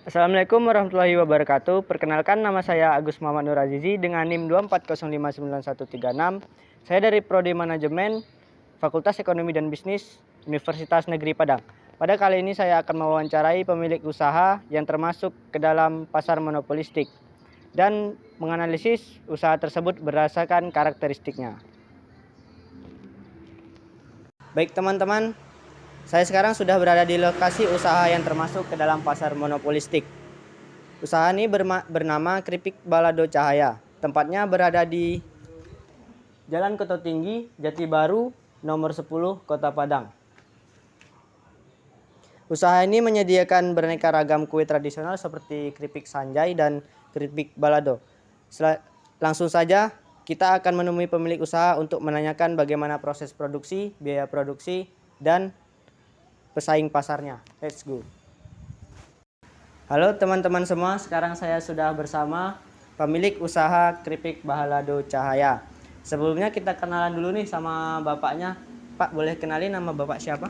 Assalamualaikum warahmatullahi wabarakatuh. Perkenalkan, nama saya Agus Muhammad Nur Azizi dengan NIM 240599136. Saya dari Prodi Manajemen Fakultas Ekonomi dan Bisnis Universitas Negeri Padang. Pada kali ini saya akan mewawancarai pemilik usaha yang termasuk ke dalam pasar monopolistik dan menganalisis usaha tersebut berdasarkan karakteristiknya. Baik teman-teman, saya sekarang sudah berada di lokasi usaha yang termasuk ke dalam pasar monopolistik. Usaha ini bernama Kripik Balado Cahaya. Tempatnya berada di Jalan Koto Tinggi, Jati Baru, nomor 10, Kota Padang. Usaha ini menyediakan beraneka ragam kue tradisional seperti keripik sanjai dan keripik balado. Langsung saja kita akan menemui pemilik usaha untuk menanyakan bagaimana proses produksi, biaya produksi, dan pesaing pasarnya. Let's go. Halo teman-teman semua, sekarang saya sudah bersama pemilik usaha Kripik Balado Cahaya. Sebelumnya kita kenalan dulu nih sama bapaknya. Pak, boleh kenalin nama bapak siapa?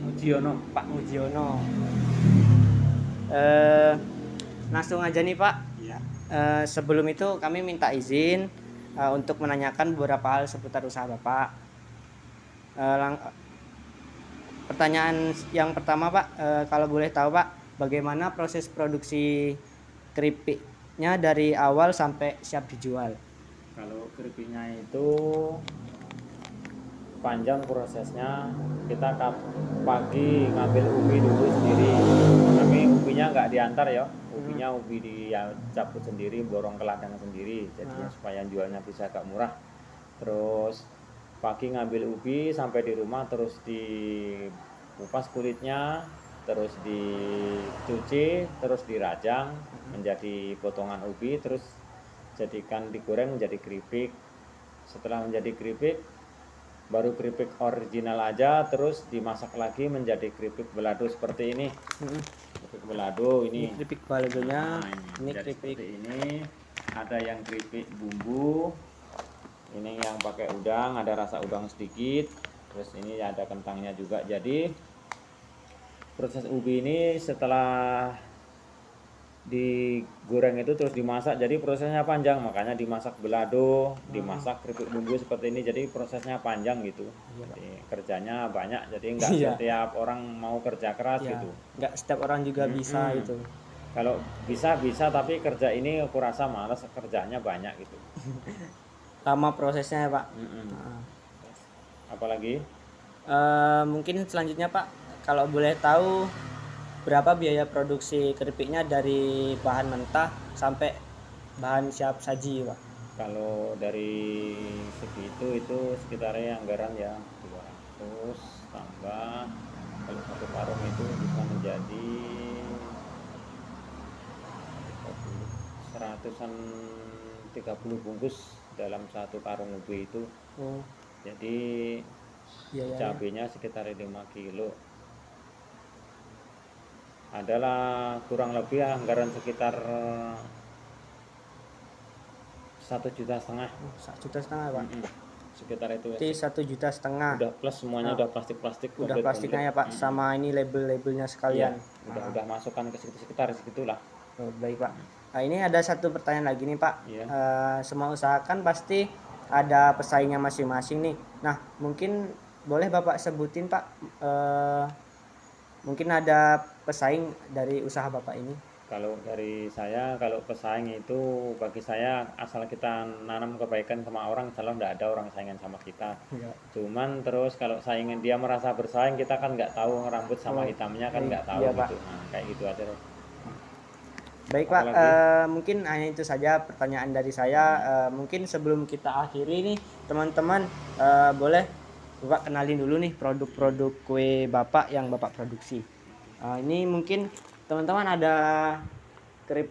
Mujiono. Pak Mujiono. Langsung aja nih Pak. Ya. Sebelum itu kami minta izin untuk menanyakan beberapa hal seputar usaha bapak. Pertanyaan yang pertama Pak, kalau boleh tahu Pak, bagaimana proses produksi keripiknya dari awal sampai siap dijual? Kalau keripiknya itu panjang prosesnya. Kita pagi ngambil ubi dulu sendiri. Kami ubinya nggak diantar ya. Ubinya ubi dicabut sendiri, borong ke ladang sendiri. Jadinya supaya jualnya bisa agak murah. Terus pagi ngambil ubi sampai di rumah, terus dikupas kulitnya, terus dicuci, terus dirajang menjadi potongan ubi, terus digoreng menjadi keripik. Setelah menjadi keripik, baru keripik original aja, terus dimasak lagi menjadi keripik balado seperti ini. Keripik balado ini keripik baladonya. Ini keripik ini ada yang keripik bumbu, ini yang pakai udang, ada rasa udang sedikit, terus ini ada kentangnya juga. Jadi proses ubi ini setelah digoreng itu terus dimasak, jadi prosesnya panjang, makanya dimasak balado, dimasak keripik bumbu seperti ini, jadi prosesnya panjang gitu. Jadi kerjanya banyak, jadi nggak setiap orang mau kerja keras gitu. Nggak setiap orang juga bisa itu. Kalau bisa, tapi kerja ini aku rasa malas, kerjanya banyak gitu. Lama prosesnya ya Pak. Apalagi? Mungkin selanjutnya Pak, kalau boleh tahu berapa biaya produksi keripiknya dari bahan mentah sampai bahan siap saji Pak? Kalau dari segitu itu sekitarnya anggaran ya 200 tambah, kalau satu karung itu bisa menjadi 30 bungkus dalam satu karung ubi itu. Jadi cabenya sekitar 5 kilo. Adalah kurang lebih anggaran sekitar 1,5 juta. 1,5 juta Pak. Sekitar itu ya. Jadi 1,5 juta. Udah plus semuanya, udah plastik udah plastiknya ya Pak, sama ini label-labelnya sekalian. Udah masukkan ke sekitar segitulah. Baik Pak. Nah, ini ada satu pertanyaan lagi nih Pak. Semua usaha kan pasti ada pesaingnya masing-masing nih. Nah, mungkin boleh Bapak sebutin Pak, mungkin ada pesaing dari usaha Bapak ini? Kalau dari saya, kalau pesaing itu bagi saya, asal kita nanam kebaikan sama orang, salah nggak ada orang saingan sama kita. Cuman terus kalau saingin dia merasa bersaing, kita kan nggak tahu rambut sama hitamnya kan nggak tahu gitu. Nah, kayak gitu aja deh. Baik Pak, mungkin hanya itu saja pertanyaan dari saya. Mungkin sebelum kita akhiri nih teman-teman, boleh Bapak kenalin dulu nih produk-produk kue Bapak yang Bapak produksi. Ini mungkin teman-teman ada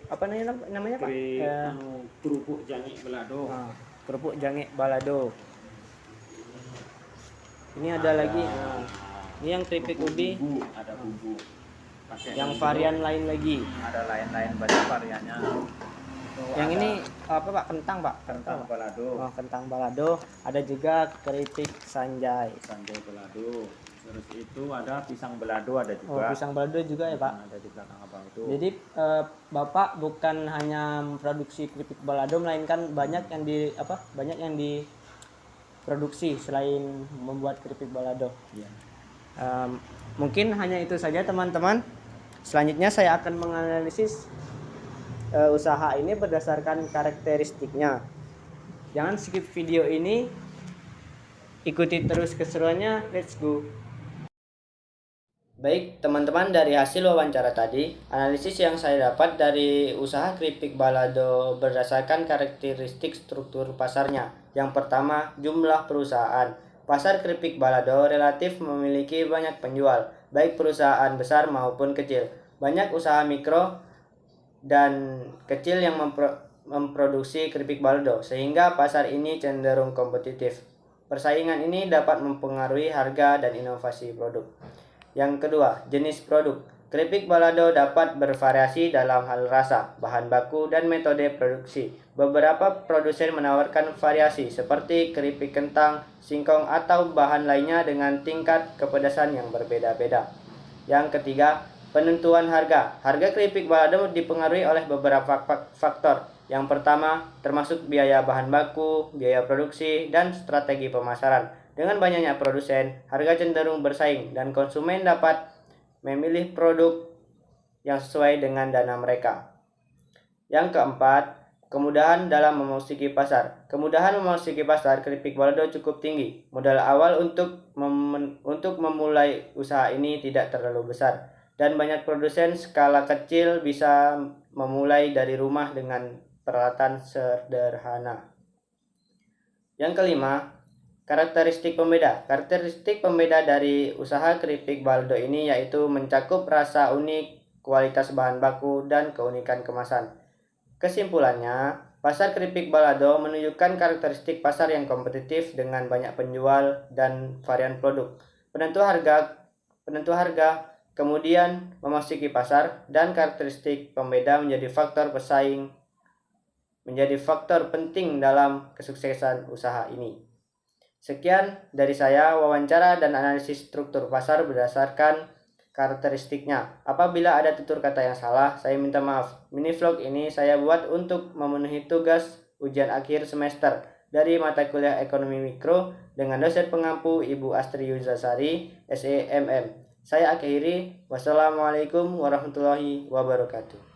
apa namanya Pak? Kerupuk jangik balado. Kerupuk jangik balado. Ini ada lagi. Ini yang keripik ubi. Ada bumbu. Yang varian lain lagi. Ada lain-lain banyak variannya. Yang ini apa Pak? Kentang Pak? Kentang balado. Kentang balado. Ada juga keripik sanjai. Sanjai balado. Terus itu ada pisang balado ada Oh, juga. pisang balado juga ya, Pak. Ada di belakang abang itu. Jadi Bapak bukan hanya produksi keripik balado, melainkan banyak yang diproduksi selain membuat keripik balado. Iya. Mungkin hanya itu saja teman-teman. Selanjutnya saya akan menganalisis usaha ini berdasarkan karakteristiknya. Jangan skip video ini, ikuti terus keseruannya. Let's go. Baik teman-teman, dari hasil wawancara tadi, analisis yang saya dapat dari usaha keripik balado berdasarkan karakteristik struktur pasarnya. Yang pertama, jumlah perusahaan. Pasar keripik balado relatif memiliki banyak penjual, baik perusahaan besar maupun kecil. Banyak usaha mikro dan kecil yang memproduksi keripik balado, sehingga pasar ini cenderung kompetitif. Persaingan ini dapat mempengaruhi harga dan inovasi produk. Yang kedua, jenis produk. Keripik balado dapat bervariasi dalam hal rasa, bahan baku, dan metode produksi. Beberapa produsen menawarkan variasi seperti keripik kentang, singkong, atau bahan lainnya dengan tingkat kepedasan yang berbeda-beda. Yang ketiga, penentuan harga. Harga keripik balado dipengaruhi oleh beberapa faktor. Yang pertama, termasuk biaya bahan baku, biaya produksi, dan strategi pemasaran. Dengan banyaknya produsen, harga cenderung bersaing dan konsumen dapat memilih produk yang sesuai dengan dana mereka. Yang keempat, kemudahan dalam memasuki pasar. Kemudahan memasuki pasar keripik balado cukup tinggi. Modal awal untuk memulai usaha ini tidak terlalu besar, dan banyak produsen skala kecil bisa memulai dari rumah dengan peralatan sederhana. Yang kelima, karakteristik pembeda. Karakteristik pembeda dari usaha keripik balado ini yaitu mencakup rasa unik, kualitas bahan baku, dan keunikan kemasan. Kesimpulannya, pasar keripik balado menunjukkan karakteristik pasar yang kompetitif dengan banyak penjual dan varian produk. Penentu harga, kemudian memasuki pasar, dan karakteristik pembeda menjadi faktor penting dalam kesuksesan usaha ini. Sekian dari saya, wawancara dan analisis struktur pasar berdasarkan karakteristiknya. Apabila ada tutur kata yang salah, saya minta maaf. Mini vlog ini saya buat untuk memenuhi tugas ujian akhir semester dari mata kuliah Ekonomi Mikro dengan dosen pengampu Ibu Astri Yuzasari, SEMM. Saya akhiri. Wassalamualaikum warahmatullahi wabarakatuh.